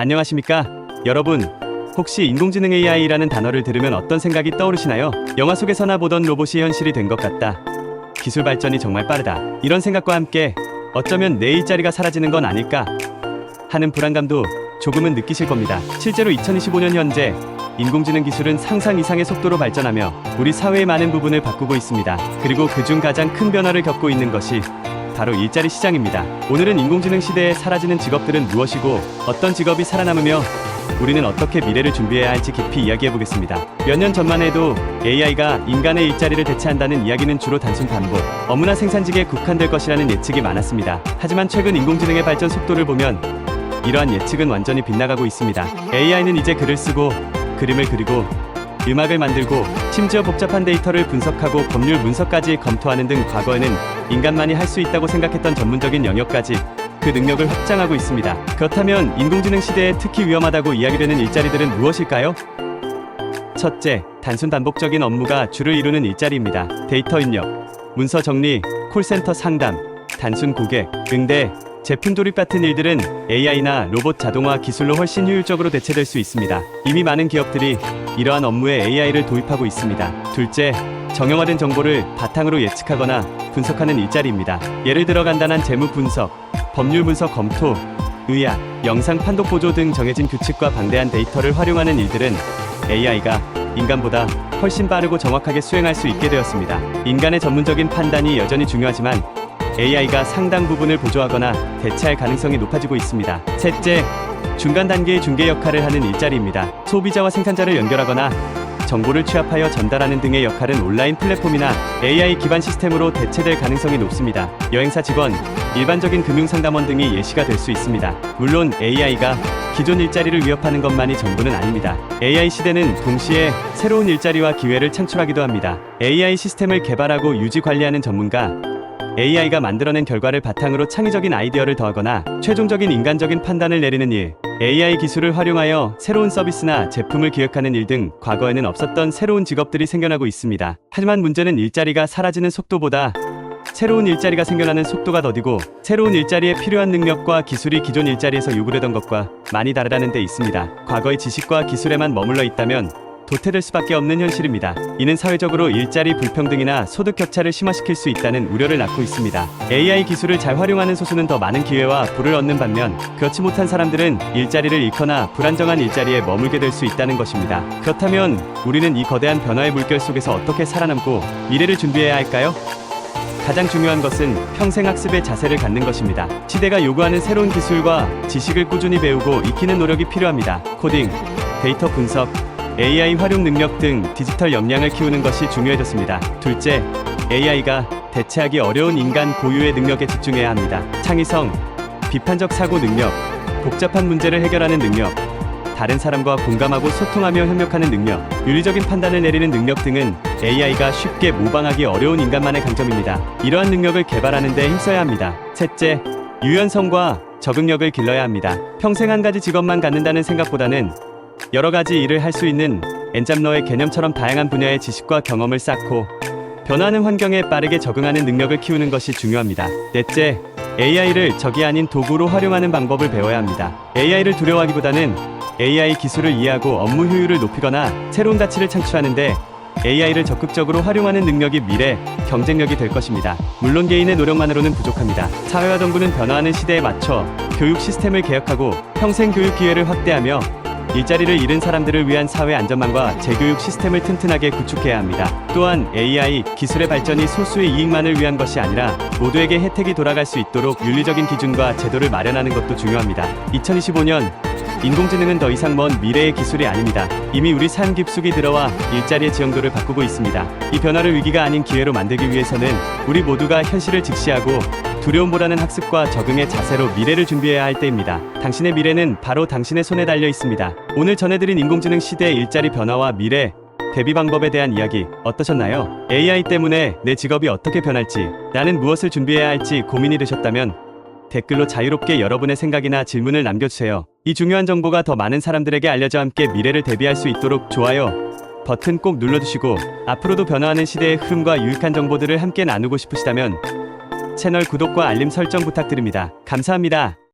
안녕하십니까? 여러분, 혹시 인공지능 AI라는 단어를 들으면 어떤 생각이 떠오르시나요? 영화 속에서나 보던 로봇이 현실이 된 것 같다. 기술 발전이 정말 빠르다. 이런 생각과 함께 어쩌면 내 일자리가 사라지는 건 아닐까 하는 불안감도 조금은 느끼실 겁니다. 실제로 2025년 현재 인공지능 기술은 상상 이상의 속도로 발전하며 우리 사회의 많은 부분을 바꾸고 있습니다. 그리고 그중 가장 큰 변화를 겪고 있는 것이 바로 일자리 시장입니다. 오늘은 인공지능 시대에 사라지는 직업들은 무엇이고 어떤 직업이 살아남으며 우리는 어떻게 미래를 준비해야 할지 깊이 이야기해보겠습니다. 몇 년 전만 해도 AI가 인간의 일자리를 대체한다는 이야기는 주로 단순 반복, 업무나 생산직에 국한될 것이라는 예측이 많았습니다. 하지만 최근 인공지능의 발전 속도를 보면 이러한 예측은 완전히 빗나가고 있습니다. AI는 이제 글을 쓰고 그림을 그리고 음악을 만들고 심지어 복잡한 데이터를 분석하고 법률 문서까지 검토하는 등 과거에는 인간만이 할 수 있다고 생각했던 전문적인 영역까지 그 능력을 확장하고 있습니다. 그렇다면 인공지능 시대에 특히 위험하다고 이야기되는 일자리들은 무엇일까요? 첫째, 단순 반복적인 업무가 주를 이루는 일자리입니다. 데이터 입력, 문서 정리, 콜센터 상담, 단순 고객, 응대, 제품 조립 같은 일들은 AI나 로봇 자동화 기술로 훨씬 효율적으로 대체될 수 있습니다. 이미 많은 기업들이 이러한 업무에 AI를 도입하고 있습니다. 둘째, 정형화된 정보를 바탕으로 예측하거나 분석하는 일자리입니다. 예를 들어 간단한 재무 분석, 법률 문서 검토, 의학, 영상 판독 보조 등 정해진 규칙과 방대한 데이터를 활용하는 일들은 AI가 인간보다 훨씬 빠르고 정확하게 수행할 수 있게 되었습니다. 인간의 전문적인 판단이 여전히 중요하지만 AI가 상당 부분을 보조하거나 대체할 가능성이 높아지고 있습니다. 셋째, 중간 단계의 중개 역할을 하는 일자리입니다. 소비자와 생산자를 연결하거나 정보를 취합하여 전달하는 등의 역할은 온라인 플랫폼이나 AI 기반 시스템으로 대체될 가능성이 높습니다. 여행사 직원, 일반적인 금융상담원 등이 예시가 될 수 있습니다. 물론 AI가 기존 일자리를 위협하는 것만이 전부는 아닙니다. AI 시대는 동시에 새로운 일자리와 기회를 창출하기도 합니다. AI 시스템을 개발하고 유지 관리하는 전문가, AI가 만들어낸 결과를 바탕으로 창의적인 아이디어를 더하거나 최종적인 인간적인 판단을 내리는 일, AI 기술을 활용하여 새로운 서비스나 제품을 기획하는 일 등 과거에는 없었던 새로운 직업들이 생겨나고 있습니다. 하지만 문제는 일자리가 사라지는 속도보다 새로운 일자리가 생겨나는 속도가 더디고 새로운 일자리에 필요한 능력과 기술이 기존 일자리에서 요구되던 것과 많이 다르다는 데 있습니다. 과거의 지식과 기술에만 머물러 있다면 도태될 수밖에 없는 현실입니다. 이는 사회적으로 일자리 불평등이나 소득 격차를 심화시킬 수 있다는 우려를 낳고 있습니다. AI 기술을 잘 활용하는 소수는 더 많은 기회와 부를 얻는 반면 그렇지 못한 사람들은 일자리를 잃거나 불안정한 일자리에 머물게 될 수 있다는 것입니다. 그렇다면 우리는 이 거대한 변화의 물결 속에서 어떻게 살아남고 미래를 준비해야 할까요? 가장 중요한 것은 평생 학습의 자세를 갖는 것입니다. 시대가 요구하는 새로운 기술과 지식을 꾸준히 배우고 익히는 노력이 필요합니다. 코딩, 데이터 분석, AI 활용 능력 등 디지털 역량을 키우는 것이 중요해졌습니다. 둘째, AI가 대체하기 어려운 인간 고유의 능력에 집중해야 합니다. 창의성, 비판적 사고 능력, 복잡한 문제를 해결하는 능력, 다른 사람과 공감하고 소통하며 협력하는 능력, 윤리적인 판단을 내리는 능력 등은 AI가 쉽게 모방하기 어려운 인간만의 강점입니다. 이러한 능력을 개발하는 데 힘써야 합니다. 셋째, 유연성과 적응력을 길러야 합니다. 평생 한 가지 직업만 갖는다는 생각보다는 여러 가지 일을 할 수 있는 엔잡러의 개념처럼 다양한 분야의 지식과 경험을 쌓고 변화하는 환경에 빠르게 적응하는 능력을 키우는 것이 중요합니다. 넷째, AI를 적이 아닌 도구로 활용하는 방법을 배워야 합니다. AI를 두려워하기보다는 AI 기술을 이해하고 업무 효율을 높이거나 새로운 가치를 창출하는데 AI를 적극적으로 활용하는 능력이 미래 경쟁력이 될 것입니다. 물론 개인의 노력만으로는 부족합니다. 사회와 정부는 변화하는 시대에 맞춰 교육 시스템을 개혁하고 평생 교육 기회를 확대하며 일자리를 잃은 사람들을 위한 사회 안전망과 재교육 시스템을 튼튼하게 구축해야 합니다. 또한 AI 기술의 발전이 소수의 이익만을 위한 것이 아니라 모두에게 혜택이 돌아갈 수 있도록 윤리적인 기준과 제도를 마련하는 것도 중요합니다. 2025년 인공지능은 더 이상 먼 미래의 기술이 아닙니다. 이미 우리 삶 깊숙이 들어와 일자리의 지형도를 바꾸고 있습니다. 이 변화를 위기가 아닌 기회로 만들기 위해서는 우리 모두가 현실을 직시하고 두려움보다는 학습과 적응의 자세로 미래를 준비해야 할 때입니다. 당신의 미래는 바로 당신의 손에 달려 있습니다. 오늘 전해드린 인공지능 시대의 일자리 변화와 미래 대비 방법에 대한 이야기 어떠셨나요? AI 때문에 내 직업이 어떻게 변할지, 나는 무엇을 준비해야 할지 고민이 되셨다면 댓글로 자유롭게 여러분의 생각이나 질문을 남겨주세요. 이 중요한 정보가 더 많은 사람들에게 알려져 함께 미래를 대비할 수 있도록 좋아요 버튼 꼭 눌러주시고 앞으로도 변화하는 시대의 흐름과 유익한 정보들을 함께 나누고 싶으시다면 채널 구독과 알림 설정 부탁드립니다. 감사합니다.